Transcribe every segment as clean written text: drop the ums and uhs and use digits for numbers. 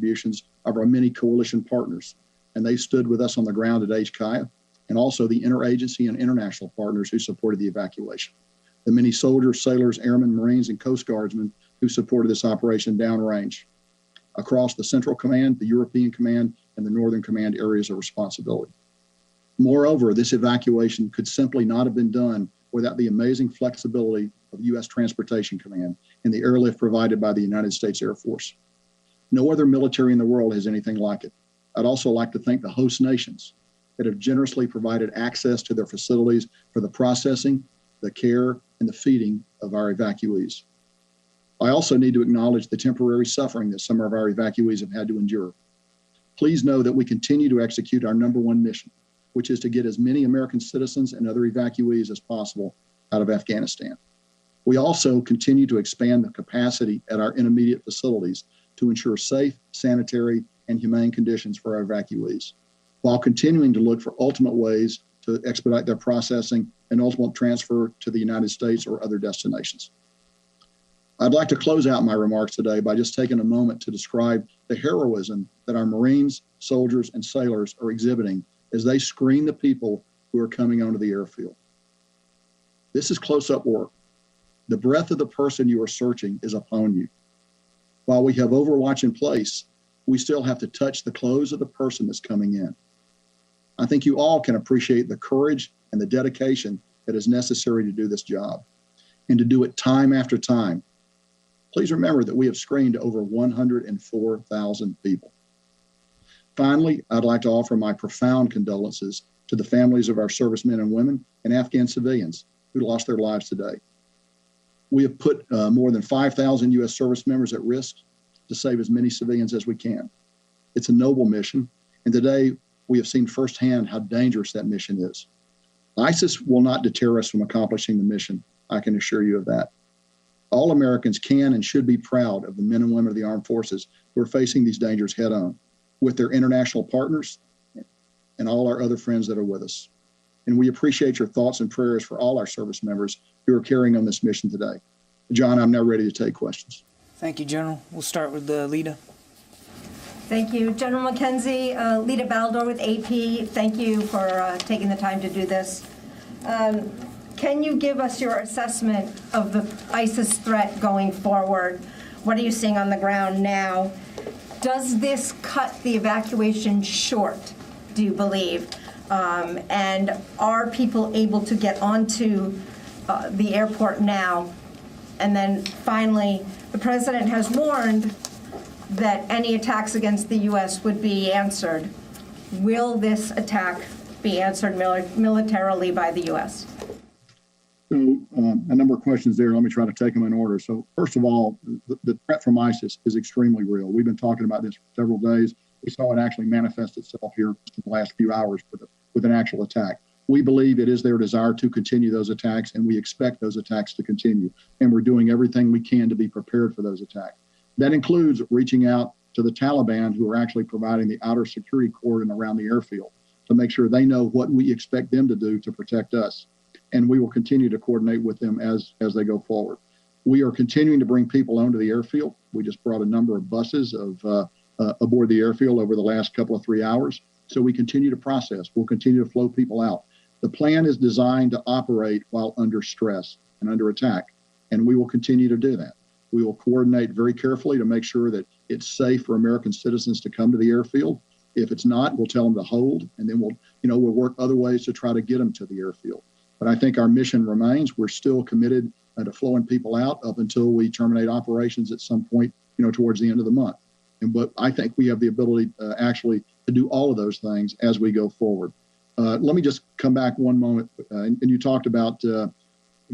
contributions of our many coalition partners, and they stood with us on the ground at HKIA, and also the interagency and international partners who supported the evacuation. The many soldiers, sailors, airmen, Marines, and Coast Guardsmen who supported this operation downrange across the Central Command, the European Command, and the Northern Command areas of responsibility. Moreover, this evacuation could simply not have been done without the amazing flexibility of U.S. Transportation Command and the airlift provided by the United States Air Force. No other military in the world has anything like it. I'd also like to thank the host nations that have generously provided access to their facilities for the processing, the care, and the feeding of our evacuees. I also need to acknowledge the temporary suffering that some of our evacuees have had to endure. Please know that we continue to execute our number one mission, which is to get as many American citizens and other evacuees as possible out of Afghanistan. We also continue to expand the capacity at our intermediate facilities to ensure safe, sanitary, and humane conditions for our evacuees, while continuing to look for ultimate ways to expedite their processing and ultimate transfer to the United States or other destinations. I'd like to close out my remarks today by just taking a moment to describe the heroism that our Marines, soldiers, and sailors are exhibiting as they screen the people who are coming onto the airfield. This is close-up work. The breath of the person you are searching is upon you. While we have Overwatch in place, we still have to touch the clothes of the person that's coming in. I think you all can appreciate the courage and the dedication that is necessary to do this job and to do it time after time. Please remember that we have screened over 104,000 people. Finally, I'd like to offer my profound condolences to the families of our servicemen and women and Afghan civilians who lost their lives today. We have put more than 5,000 U.S. service members at risk to save as many civilians as we can. It's a noble mission, and today we have seen firsthand how dangerous that mission is. ISIS will not deter us from accomplishing the mission, I can assure you of that. All Americans can and should be proud of the men and women of the armed forces who are facing these dangers head on, with their international partners and all our other friends that are with us. And we appreciate your thoughts and prayers for all our service members who are carrying on this mission today. John, I'm now ready to take questions. Thank you, General. We'll start with Lita. Thank you. General McKenzie, Lita Baldor with AP, thank you for taking the time to do this. Can you give us your assessment of the ISIS threat going forward? What are you seeing on the ground now? Does this cut the evacuation short, do you believe? And are people able to get onto the airport now? And then finally, the president has warned that any attacks against the U.S. would be answered. Will this attack be answered militarily by the U.S.? So a number of questions there. Let me try to take them in order. So first of all, the threat from ISIS is extremely real. We've been talking about this for several days. We saw it actually manifest itself here in the last few hours with an actual attack. We believe it is their desire to continue those attacks, and we expect those attacks to continue. And we're doing everything we can to be prepared for those attacks. That includes reaching out to the Taliban, who are actually providing the outer security cordon around the airfield to make sure they know what we expect them to do to protect us. And we will continue to coordinate with them as they go forward. We are continuing to bring people onto the airfield. We just brought a number of buses aboard the airfield over the last couple of 3 hours. So we continue to process. We'll continue to flow people out. The plan is designed to operate while under stress and under attack, and we will continue to do that. We will coordinate very carefully to make sure that it's safe for American citizens to come to the airfield. If it's not, we'll tell them to hold, and then we'll work other ways to try to get them to the airfield. But I think our mission remains. We're still committed to flowing people out up until we terminate operations at some point, towards the end of the month. But I think we have the ability actually to do all of those things as we go forward. Let me just come back one moment. And you talked about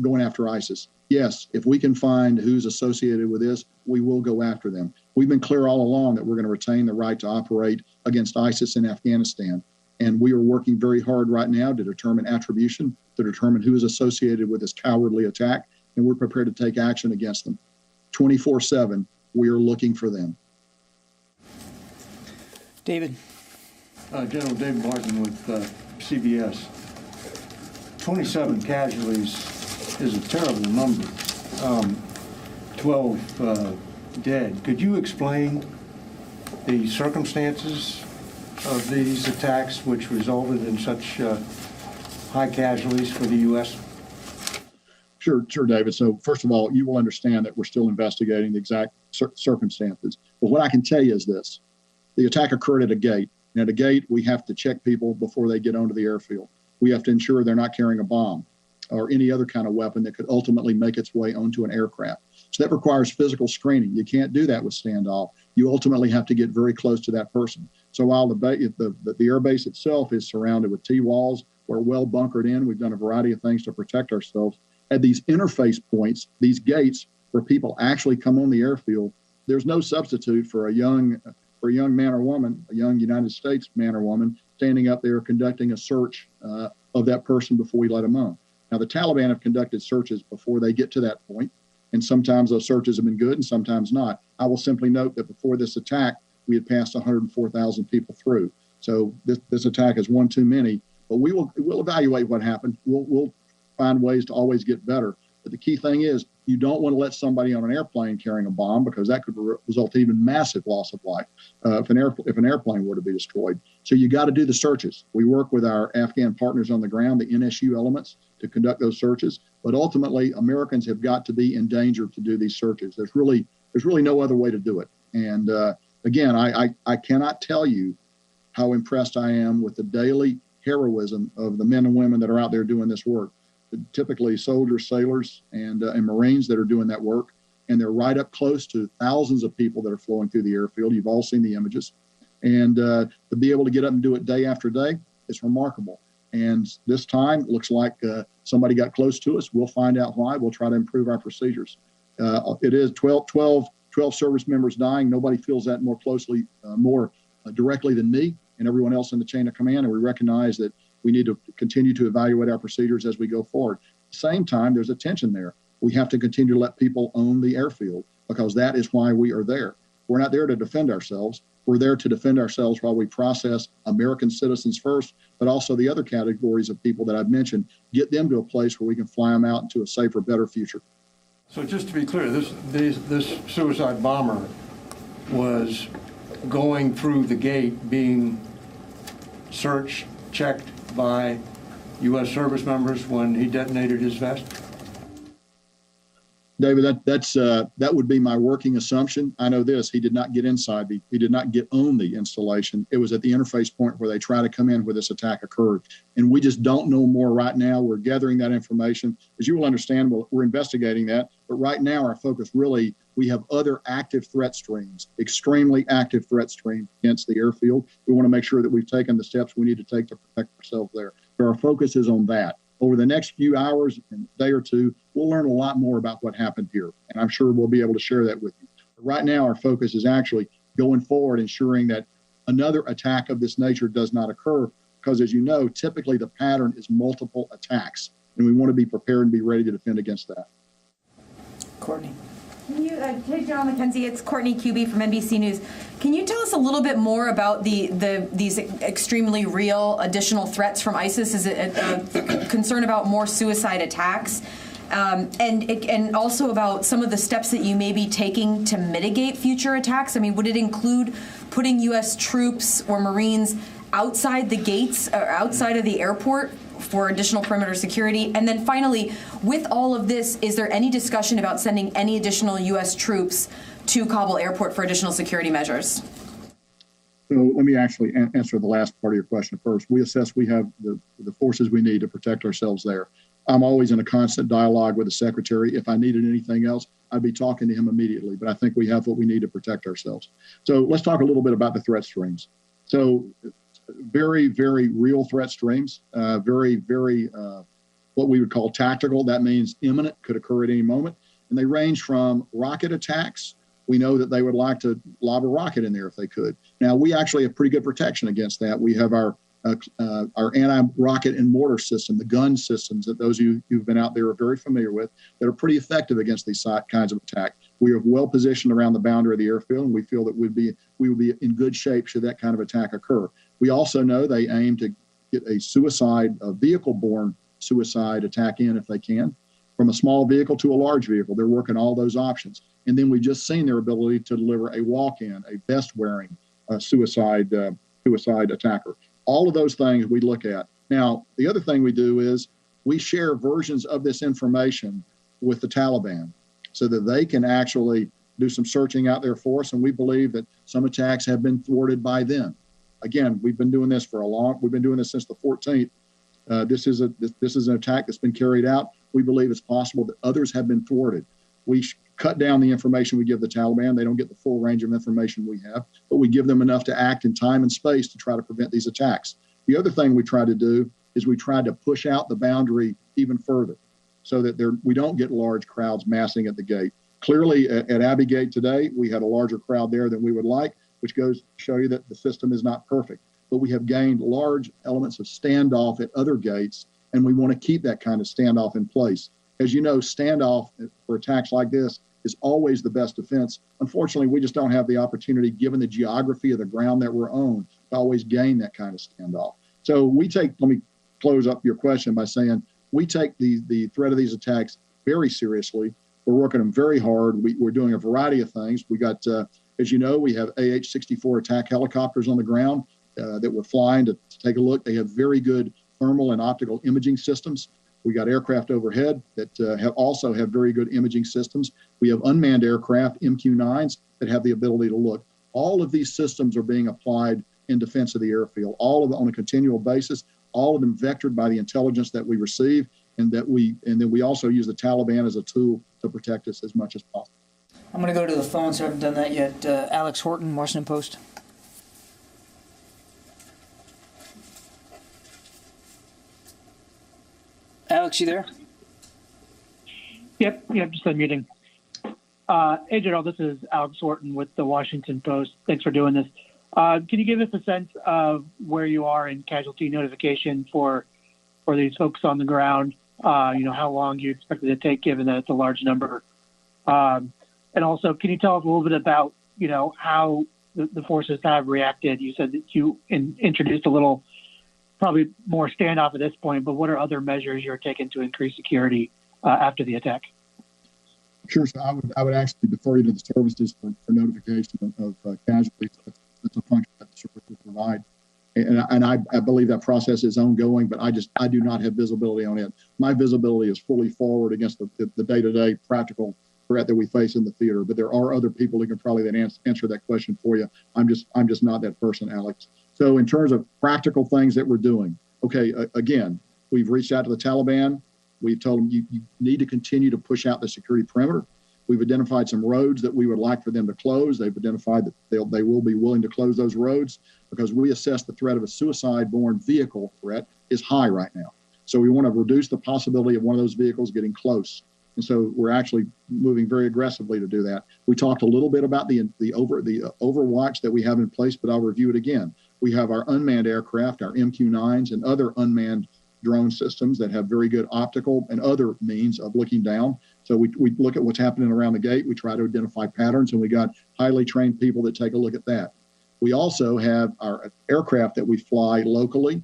going after ISIS. Yes, if we can find who's associated with this, we will go after them. We've been clear all along that we're going to retain the right to operate against ISIS in Afghanistan. And we are working very hard right now to determine attribution, to determine who is associated with this cowardly attack. And we're prepared to take action against them. 24/7, we are looking for them. David. General David Martin with CBS. 27 casualties is a terrible number. 12 dead. Could you explain about the circumstances of these attacks which resulted in such high casualties for the U.S.? Sure, David. So first of all, you will understand that we're still investigating the exact circumstances. But what I can tell you is this. The attack occurred at a gate. And at a gate, we have to check people before they get onto the airfield. We have to ensure they're not carrying a bomb or any other kind of weapon that could ultimately make its way onto an aircraft. So that requires physical screening. You can't do that with standoff. You ultimately have to get very close to that person. So while the air base itself is surrounded with T-walls, we're well bunkered in. We've done a variety of things to protect ourselves. At these interface points, these gates where people actually come on the airfield, there's no substitute for a young man or woman, a young United States man or woman, standing up there conducting a search of that person before we let them on. Now, the Taliban have conducted searches before they get to that point, and sometimes those searches have been good and sometimes not. I will simply note that before this attack, we had passed 104,000 people through. So this attack is one too many, but we'll evaluate what happened. We'll find ways to always get better. But the key thing is you don't want to let somebody on an airplane carrying a bomb because that could result in even massive loss of life if an airplane were to be destroyed. So you got to do the searches. We work with our Afghan partners on the ground, the NSU elements, to conduct those searches. But ultimately, Americans have got to be in danger to do these searches. There's really no other way to do it. And again, I cannot tell you how impressed I am with the daily heroism of the men and women that are out there doing this work. Typically soldiers, sailors, and Marines that are doing that work. And they're right up close to thousands of people that are flowing through the airfield. You've all seen the images. And to be able to get up and do it day after day, it's remarkable. And this time, it looks like somebody got close to us. We'll find out why. We'll try to improve our procedures. It is 12 service members dying. Nobody feels that more closely, more directly than me and everyone else in the chain of command. And we recognize that we need to continue to evaluate our procedures as we go forward. At the same time, there's a tension there. We have to continue to let people own the airfield because that is why we are there. We're not there to defend ourselves. We're there to defend ourselves while we process American citizens first, but also the other categories of people that I've mentioned, get them to a place where we can fly them out into a safer, better future. So just to be clear, this suicide bomber was going through the gate, being searched, checked by U.S. service members when he detonated his vest? David, that would be my working assumption. I know this: he did not get he did not get on the installation. It was at the interface point where they try to come in where this attack occurred, and we just don't know more right now. We're gathering that information, as you will understand. We're investigating that, but right now our focus really, we have other active threat streams, extremely active threat streams against the airfield. We want to make sure that we've taken the steps we need to take to protect ourselves there. So our focus is on that. Over the next few hours and day or two, we'll learn a lot more about what happened here. And I'm sure we'll be able to share that with you. But right now, our focus is actually going forward, ensuring that another attack of this nature does not occur. Because as you know, typically the pattern is multiple attacks. And we want to be prepared and be ready to defend against that. Courtney. Can you, hey, General McKenzie, it's Courtney QB from NBC News. Can you tell us a little bit more about these extremely real additional threats from ISIS? Is it a concern about more suicide attacks? And also about some of the steps that you may be taking to mitigate future attacks? I mean, would it include putting U.S. troops or Marines outside the gates or outside of the airport for additional perimeter security? And then finally, with all of this, is there any discussion about sending any additional U.S. troops to Kabul airport for additional security measures? So let me actually answer the last part of your question first. We assess we have the forces we need to protect ourselves there. I'm always in a constant dialogue with the secretary. If I needed anything else, I'd be talking to him immediately, but I think we have what we need to protect ourselves. So let's talk a little bit about the threat streams. So very, very real threat streams, very, very what we would call tactical. That means imminent, could occur at any moment. And they range from rocket attacks. We know that they would like to lob a rocket in there if they could. Now, we actually have pretty good protection against that. We have our anti-rocket and mortar system, the gun systems that those of you who've been out there are very familiar with, that are pretty effective against these kinds of attack. We are well positioned around the boundary of the airfield, and we feel that we would be in good shape should that kind of attack occur. We also know they aim to get a vehicle-borne suicide attack in if they can, from a small vehicle to a large vehicle. They're working all those options. And then we've just seen their ability to deliver a walk-in, a vest-wearing suicide attacker. All of those things we look at. Now, the other thing we do is we share versions of this information with the Taliban so that they can actually do some searching out there for us. And we believe that some attacks have been thwarted by them. Again, we've been doing this we've been doing this since the 14th. This is an attack that's been carried out. We believe it's possible that others have been thwarted. We cut down the information we give the Taliban. They don't get the full range of information we have, but we give them enough to act in time and space to try to prevent these attacks. The other thing we try to do is we try to push out the boundary even further so that we don't get large crowds massing at the gate. Clearly, at Abbey Gate today, we had a larger crowd there than we would like, which goes to show you that the system is not perfect. But we have gained large elements of standoff at other gates, and we want to keep that kind of standoff in place. As you know, standoff for attacks like this is always the best defense. Unfortunately, we just don't have the opportunity, given the geography of the ground that we're on, to always gain that kind of standoff. So let me close up your question by saying we take the threat of these attacks very seriously. We're working them very hard. We're doing a variety of things. We got, as you know, we have AH-64 attack helicopters on the ground that we're flying to take a look. They have very good thermal and optical imaging systems. We got aircraft overhead that also have very good imaging systems. We have unmanned aircraft, MQ-9s, that have the ability to look. All of these systems are being applied in defense of the airfield, all of them on a continual basis, all of them vectored by the intelligence that we receive, and then we also use the Taliban as a tool to protect us as much as possible. I'm going to go to the phone, so I haven't done that yet. Alex Horton, Washington Post. Alex, you there? Yep, just unmuting. Hey, General, this is Alex Horton with the Washington Post. Thanks for doing this. Can you give us a sense of where you are in casualty notification for these folks on the ground? How long you expect it to take, given that it's a large number? And also, can you tell us a little bit about, how the forces have reacted? You said that you introduced a little, probably more standoff at this point, but what are other measures you're taking to increase security after the attack? Sure. So I would actually defer you to the services for notification of casualties. That's a function that the services provide. And I believe that process is ongoing, but I do not have visibility on it. My visibility is fully forward against the day-to-day practical threat that we face in the theater. But there are other people who can probably then answer that question for you. I'm just not that person, Alex. So in terms of practical things that we're doing, okay, again, we've reached out to the Taliban. We've told them you need to continue to push out the security perimeter. We've identified some roads that we would like for them to close. They've identified that they will be willing to close those roads because we assess the threat of a suicide-borne vehicle threat is high right now. So we want to reduce the possibility of one of those vehicles getting close. And so we're actually moving very aggressively to do that. We talked a little bit about the overwatch that we have in place, but I'll review it again. We have our unmanned aircraft, our MQ-9s, and other unmanned drone systems that have very good optical and other means of looking down. So we look at what's happening around the gate. We try to identify patterns, and we got highly trained people that take a look at that. We also have our aircraft that we fly locally,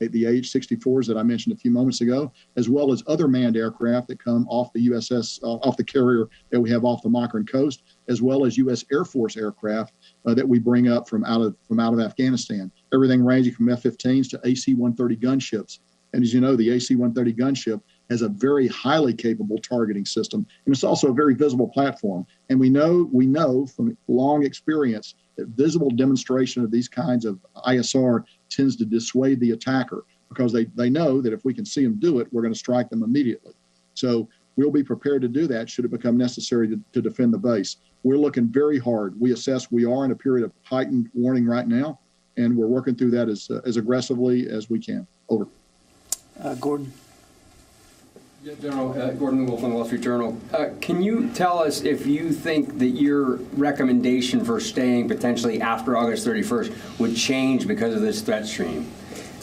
the AH-64s that I mentioned a few moments ago, as well as other manned aircraft that come off the USS, off the carrier that we have off the Makran coast, as well as U.S. Air Force aircraft that we bring up from out of Afghanistan. Everything ranging from F-15s to AC-130 gunships. And as you know, the AC-130 gunship has a very highly capable targeting system, and it's also a very visible platform. And we know from long experience that visible demonstration of these kinds of ISR tends to dissuade the attacker because they know that if we can see them do it, we're going to strike them immediately. So we'll be prepared to do that should it become necessary to defend the base. We're looking very hard. We assess we are in a period of heightened warning right now, and we're working through that as aggressively as we can. Over. Gordon. Yeah, General, Gordon Wolf from the Wall Street Journal. Can you tell us if you think that your recommendation for staying potentially after August 31st would change because of this threat stream?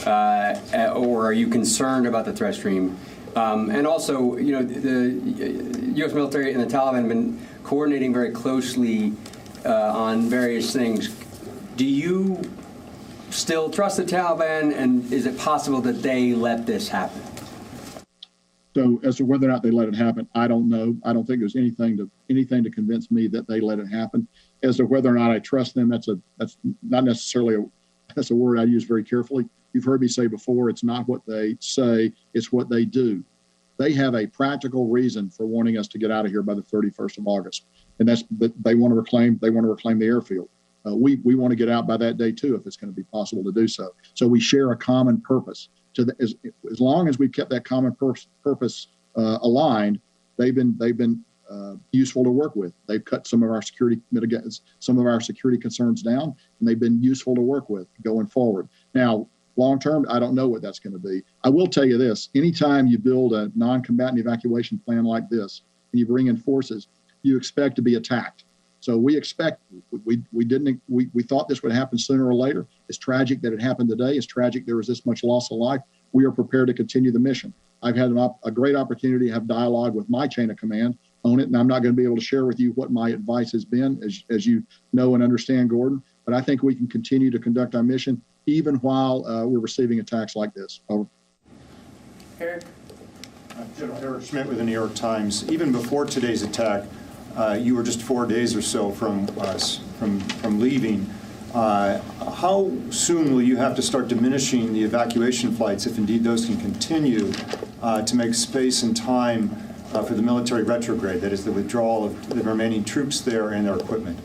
Or are you concerned about the threat stream? And also, the U.S. military and the Taliban have been coordinating very closely on various things. Do you still trust the Taliban, and is it possible that they let this happen? So as to whether or not they let it happen, I don't know. I don't think there's anything to convince me that they let it happen. as to whether or not I trust them, that's not necessarily that's a word I use very carefully. You've heard me say before, it's not what they say, it's what they do. They have a practical reason for wanting us to get out of here by the 31st of August, and that's that they want to reclaim the airfield. We want to get out by that day too, if it's going to be possible to do so. So we share a common purpose. As long as we've kept that common purpose aligned, they've been useful to work with. They've cut some of our security concerns down, and they've been useful to work with going forward. Now, long term, I don't know what that's going to be. I will tell you this: anytime you build a non-combatant evacuation plan like this, and you bring in forces, you expect to be attacked. So we expect we thought this would happen sooner or later. It's tragic that it happened today. It's tragic there was this much loss of life. We are prepared to continue the mission. I've had a great opportunity to have dialogue with my chain of command on it, and I'm not going to be able to share with you what my advice has been, as you know and understand, Gordon. But I think we can continue to conduct our mission even while we're receiving attacks like this. Over. Eric? General Eric Schmidt with the New York Times. Even before today's attack, you were just 4 days or so from leaving. How soon will you have to start diminishing the evacuation flights, if indeed those can continue, to make space and time for the military retrograde, that is the withdrawal of the remaining troops there and their equipment?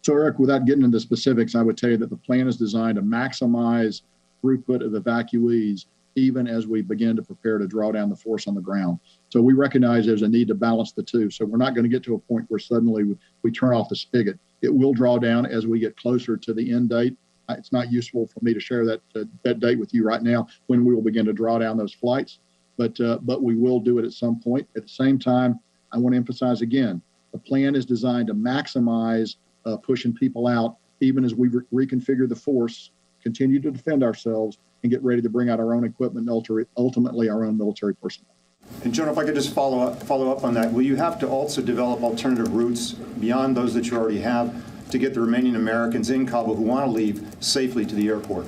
So, Eric, without getting into specifics, I would tell you that the plan is designed to maximize throughput of evacuees even as we begin to prepare to draw down the force on the ground. So we recognize there's a need to balance the two. So we're not going to get to a point where suddenly we turn off the spigot. It will draw down as we get closer to the end date. It's not useful for me to share that date with you right now when we will begin to draw down those flights, but we will do it at some point. At the same time, I want to emphasize again, the plan is designed to maximize pushing people out, even as we reconfigure the force, continue to defend ourselves, and get ready to bring out our own equipment and ultimately our own military personnel. And General, if I could just follow up on that, will you have to also develop alternative routes beyond those that you already have to get the remaining Americans in Kabul who want to leave safely to the airport?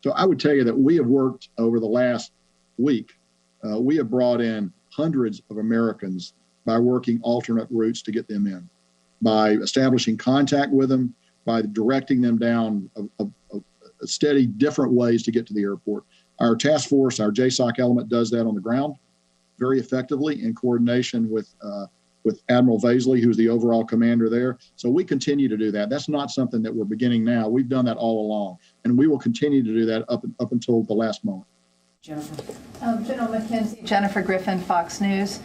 So I would tell you that we have worked over the last week. We have brought in hundreds of Americans by working alternate routes to get them in, by establishing contact with them, by directing them down a steady different ways to get to the airport. Our task force, our JSOC element, does that on the ground very effectively in coordination with Admiral Vaisley, who's the overall commander there. So we continue to do that. That's not something that we're beginning now. We've done that all along, and we will continue to do that up until the last moment. Jennifer? General McKenzie. Jennifer Griffin, Fox News.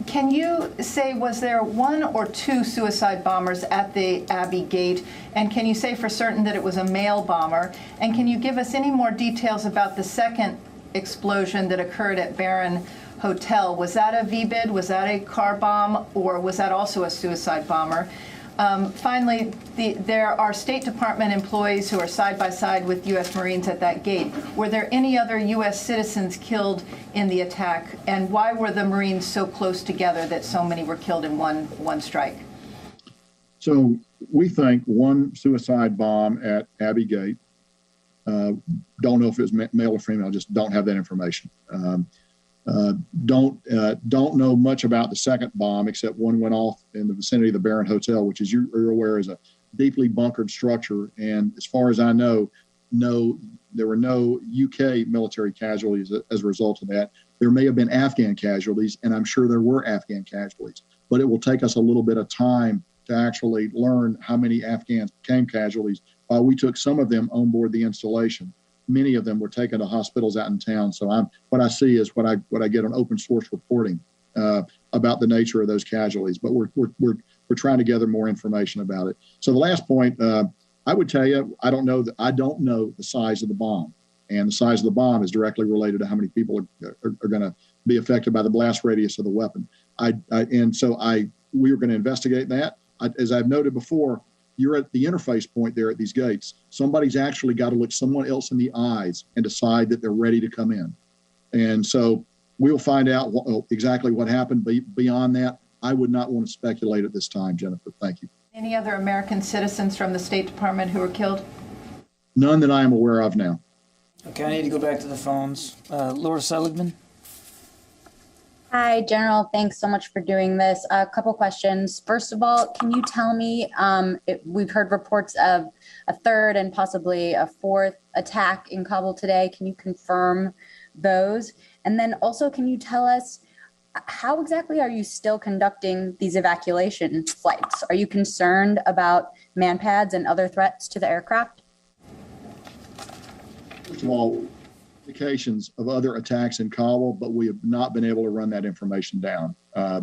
Can you say, was there one or two suicide bombers at the Abbey Gate? And can you say for certain that it was a male bomber? And can you give us any more details about the second explosion that occurred at Barron Hotel? Was that a VBID? Was that a car bomb? Or was that also a suicide bomber? Finally, there are State Department employees who are side by side with U.S. Marines at that gate. Were there any other U.S. citizens killed in the attack? And why were the Marines so close together that so many were killed in one strike? So we think one suicide bomb at Abbey Gate. Don't know if it was male or female. Just don't have that information. Don't know much about the second bomb, except one went off in the vicinity of the Barron Hotel, which, as you're aware, is a deeply bunkered structure. And as far as I know, there were no UK military casualties as a result of that. There may have been Afghan casualties, and I'm sure there were Afghan casualties. But it will take us a little bit of time to actually learn how many Afghans became casualties. We took some of them on board the installation. Many of them were taken to hospitals out in town. So what I see is what I get on open source reporting about the nature of those casualties. But we're trying to gather more information about it. So the last point, I would tell you, I don't know the size of the bomb, and the size of the bomb is directly related to how many people are going to be affected by the blast radius of the weapon. We are going to investigate that. As I've noted before, you're at the interface point there at these gates. Somebody's actually got to look someone else in the eyes and decide that they're ready to come in. And so we'll find out exactly what happened. Beyond that, I would not want to speculate at this time, Jennifer. Thank you. Any other American citizens from the State Department who were killed? None that I am aware of now. Okay, I need to go back to the phones. Laura Seligman? Hi, General. Thanks so much for doing this. A couple questions. First of all, can you tell me, we've heard reports of a third and possibly a fourth attack in Kabul today. Can you confirm those? And then also, can you tell us how exactly are you still conducting these evacuation flights? Are you concerned about manpads and other threats to the aircraft? First of all, indications of other attacks in Kabul, but we have not been able to run that information down.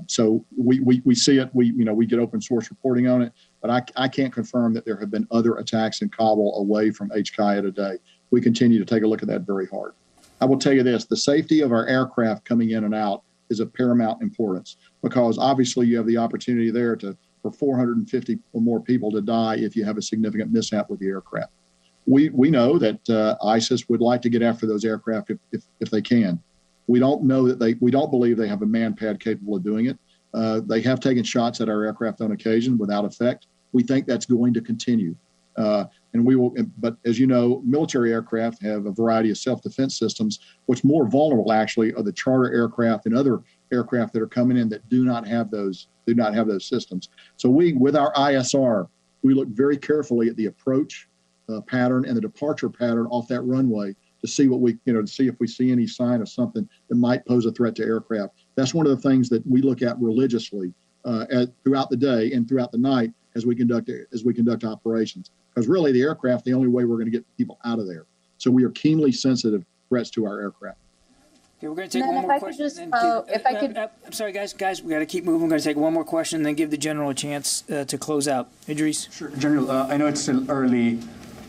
So we see it. We get open source reporting on it, but I can't confirm that there have been other attacks in Kabul away from HKIA today. We continue to take a look at that very hard. I will tell you this: the safety of our aircraft coming in and out is of paramount importance, because obviously you have the opportunity there for 450 or more people to die if you have a significant mishap with the aircraft. We know that ISIS would like to get after those aircraft if they can. We don't believe they have a manpad capable of doing it. They have taken shots at our aircraft on occasion without effect. We think that's going to continue. But as you know, military aircraft have a variety of self-defense systems. What's more vulnerable actually are the charter aircraft and other aircraft that are coming in that do not have those systems. So with our ISR, we look very carefully at the approach pattern and the departure pattern off that runway to see to see if we see any sign of something that might pose a threat to aircraft. That's one of the things that we look at religiously throughout the day and throughout the night as we conduct operations. Because really, the aircraft, the only way we're going to get people out of there. So we are keenly sensitive to threats to our aircraft. Okay, we're going to take one more question. I'm sorry, guys, we got to keep moving. We're going to take one more question and then give the general a chance to close out. Idris? Sure, General, I know it's still early,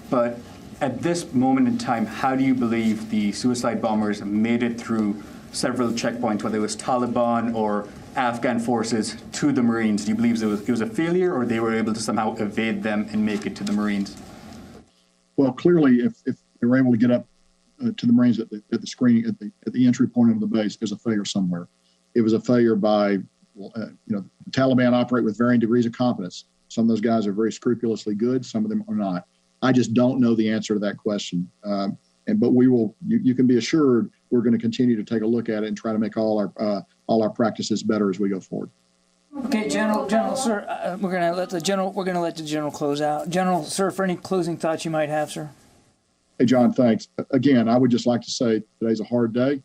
but at this moment in time, how do you believe the suicide bombers made it through several checkpoints, whether it was Taliban or Afghan forces, to the Marines? Do you believe it was a failure, or they were able to somehow evade them and make it to the Marines? Well, clearly, if they were able to get up to the Marines at the screening at the entry point of the base, there's a failure somewhere. It was a failure by, the Taliban operate with varying degrees of competence. Some of those guys are very scrupulously good. Some of them are not. I just don't know the answer to that question. But we will. You can be assured we're going to continue to take a look at it and try to make all our practices better as we go forward. Okay, General, sir, we're going to let the general close out. General, sir, for any closing thoughts you might have, sir. Hey, John, thanks. Again, I would just like to say today's a hard day,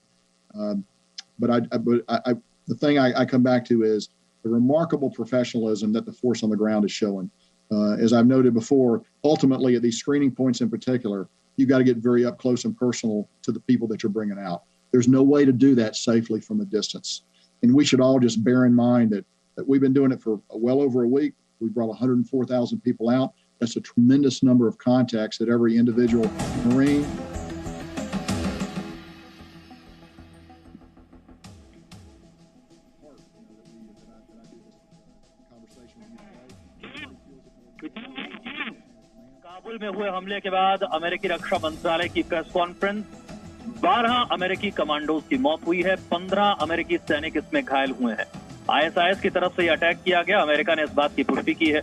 but the thing I come back to is the remarkable professionalism that the force on the ground is showing. As I've noted before, ultimately at these screening points in particular, you've got to get very up close and personal to the people that you're bringing out. There's no way to do that safely from a distance. And we should all just bear in mind that we've been doing it for well over a week. We brought 104,000 people out. That's a tremendous number of contacts that every individual Marine. Kabul में हुए हमले के बाद अमेरिकी रक्षा मंत्रालय की press conference 12 अमेरिकी commandos की मौत हुई है, 15 अमेरिकी सैनिक इसमें घायल हुए हैं। आईएसआईएस की तरफ से यह अटैक किया गया। अमेरिका ने इस बात की पुष्टि की है।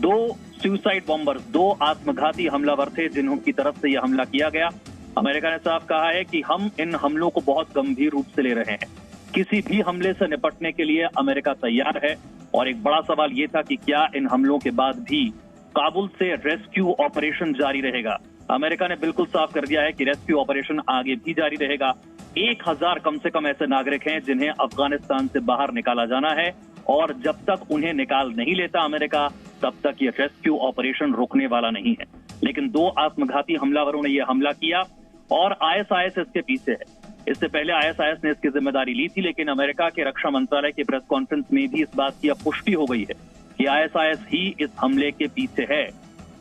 2 सुसाइड बॉम्बर्स, 2 आत्मघाती हमलावर थे जिनकी तरफ से यह हमला किया गया। अमेरिका ने साफ कहा है कि हम इन हमलों को बहुत गंभीर रूप से ले रहे हैं। किसी भी हमले से निपटने के लिए अमेरिका तैयार है। और एक बड़ा सवाल ये था कि क्या इन हमलों के बाद भी काबुल से रेस्क्यू ऑपरेशन जारी रहेगा। अमेरिका ने बिल्कुल साफ कर दिया है कि रेस्क्यू ऑपरेशन आगे भी जारी रहेगा। 1000 कम से कम ऐसे नागरिक हैं जिन्हें अफगानिस्तान से बाहर निकाला जाना है, और जब तक उन्हें निकाल नहीं लेता अमेरिका, तब तक ये रेस्क्यू ऑपरेशन रुकने वाला नहीं है। लेकिन 2 आत्मघाती हमलावरों ने यह हमला किया और आईएसआईएस इसके पीछे है। इससे पहले आईएसआईएस ने इसकी जिम्मेदारी ली थी, लेकिन अमेरिका के रक्षा मंत्रालय की प्रेस कॉन्फ्रेंस में भी इस बात की अब पुष्टि हो गई है कि आईएसआईएस ही इस हमले के पीछे है।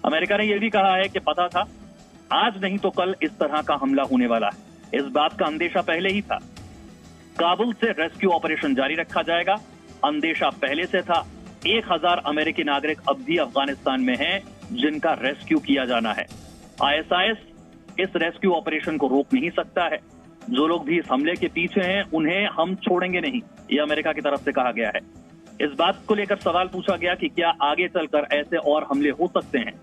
अमेरिका ने यह भी कहा है कि पता था आज नहीं तो कल इस तरह का हमला होने वाला है। इस बात का अंदेशा पहले ही था। काबुल से रेस्क्यू ऑपरेशन जारी रखा जाएगा, अंदेशा पहले से था। 1000 अमेरिकी नागरिक अब भी अफगानिस्तान में हैं जिनका रेस्क्यू किया जाना है। आईएसआईएस इस रेस्क्यू ऑपरेशन को रोक नहीं सकता है। जो लोग भी इस हमले के पीछे हैं उन्हें हम छोड़ेंगे नहीं, यह अमेरिका की तरफ से कहा गया है। इस बात को लेकर सवाल पूछा गया कि क्या आगे चलकर ऐसे और हमले हो सकते हैं।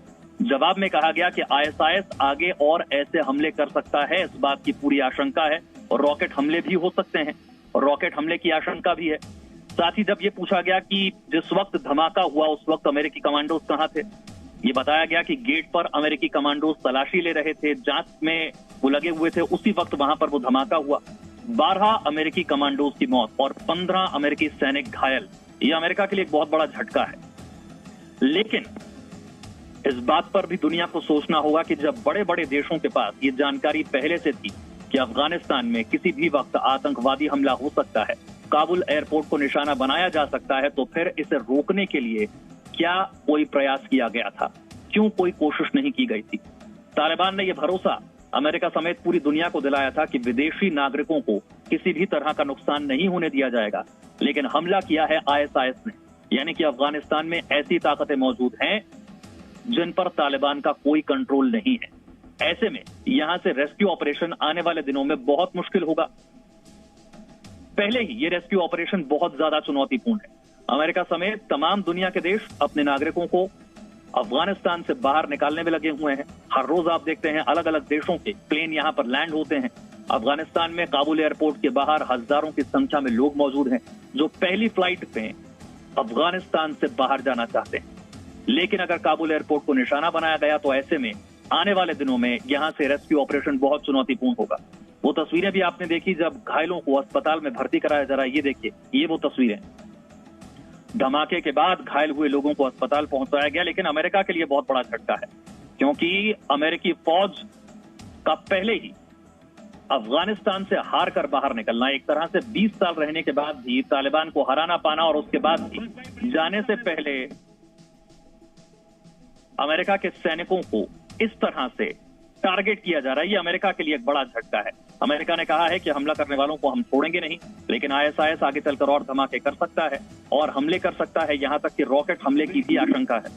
जवाब में कहा गया कि आईएसआईएस आगे और ऐसे हमले कर सकता है, इस बात की पूरी आशंका है, और रॉकेट हमले भी हो सकते हैं। रॉकेट हमले की आशंका भी है। साथ ही जब ये पूछा गया कि जिस वक्त धमाका हुआ उस वक्त अमेरिकी कमांडोज कहां थे, ये बताया गया कि गेट पर अमेरिकी कमांडोज तलाशी ले रहे थे, जांच में वो लगे हुए थे, उसी वक्त वहां पर वो धमाका हुआ। 12 अमेरिकी कमांडोज की मौत और 15 अमेरिकी सैनिक घायल। ये अमेरिका के लिए एक बहुत बड़ा झटका है। लेकिन इस बात पर भी दुनिया को सोचना होगा कि जब बड़े बड़े देशों के पास ये जानकारी पहले से थी कि अफगानिस्तान में किसी भी वक्त आतंकवादी हमला हो सकता है, काबुल एयरपोर्ट को निशाना बनाया जा सकता है, तो फिर इसे रोकने के लिए क्या कोई प्रयास किया गया था? क्यों कोई कोशिश नहीं की गई थी? तालिबान ने यह भरोसा अमेरिका समेत पूरी दुनिया को दिलाया था कि विदेशी नागरिकों को किसी भी तरह का नुकसान नहीं होने दिया जाएगा, लेकिन हमला किया है आईएसआईएस ने, यानी कि अफगानिस्तान में ऐसी ताकतें मौजूद हैं जिन पर तालिबान का कोई कंट्रोल नहीं है। ऐसे में यहां से रेस्क्यू ऑपरेशन आने वाले दिनों में बहुत मुश्किल होगा। पहले ही ये रेस्क्यू ऑपरेशन बहुत ज्यादा चुनौतीपूर्ण है। अमेरिका समेत तमाम दुनिया के देश अपने नागरिकों को अफगानिस्तान से बाहर निकालने में लगे हुए हैं। हर रोज आप देखते हैं अलग अलग देशों के प्लेन यहां पर लैंड होते हैं। अफगानिस्तान में काबुल एयरपोर्ट के बाहर हजारों की संख्या में लोग मौजूद हैं जो पहली फ्लाइट पे अफगानिस्तान से बाहर जाना चाहते हैं। लेकिन अगर काबुल एयरपोर्ट को निशाना बनाया गया तो ऐसे में आने वाले दिनों में यहां से रेस्क्यू ऑपरेशन बहुत चुनौतीपूर्ण होगा। वो तस्वीरें भी आपने देखी जब घायलों को अस्पताल में भर्ती कराया जा रहा है। ये देखिए, ये वो तस्वीरें। धमाके के बाद घायल हुए लोगों को अस्पताल पहुंचाया गया, लेकिन अमेरिका के लिए बहुत बड़ा झटका है क्योंकि अमेरिकी फौज का पहले ही अफगानिस्तान से हार कर बाहर निकलना, एक तरह से 20 साल रहने के बाद भी तालिबान को हराना पाना और उसके बाद भी जाने से पहले अमेरिका के सैनिकों को इस तरह से टारगेट किया जा रहा है, ये अमेरिका के लिए एक बड़ा झटका है। अमेरिका ने कहा है कि हमला करने वालों को हम छोड़ेंगे नहीं, लेकिन आईएसआईएस आगे चलकर और धमाके कर सकता है और हमले कर सकता है, यहां तक कि रॉकेट हमले की भी आशंका है।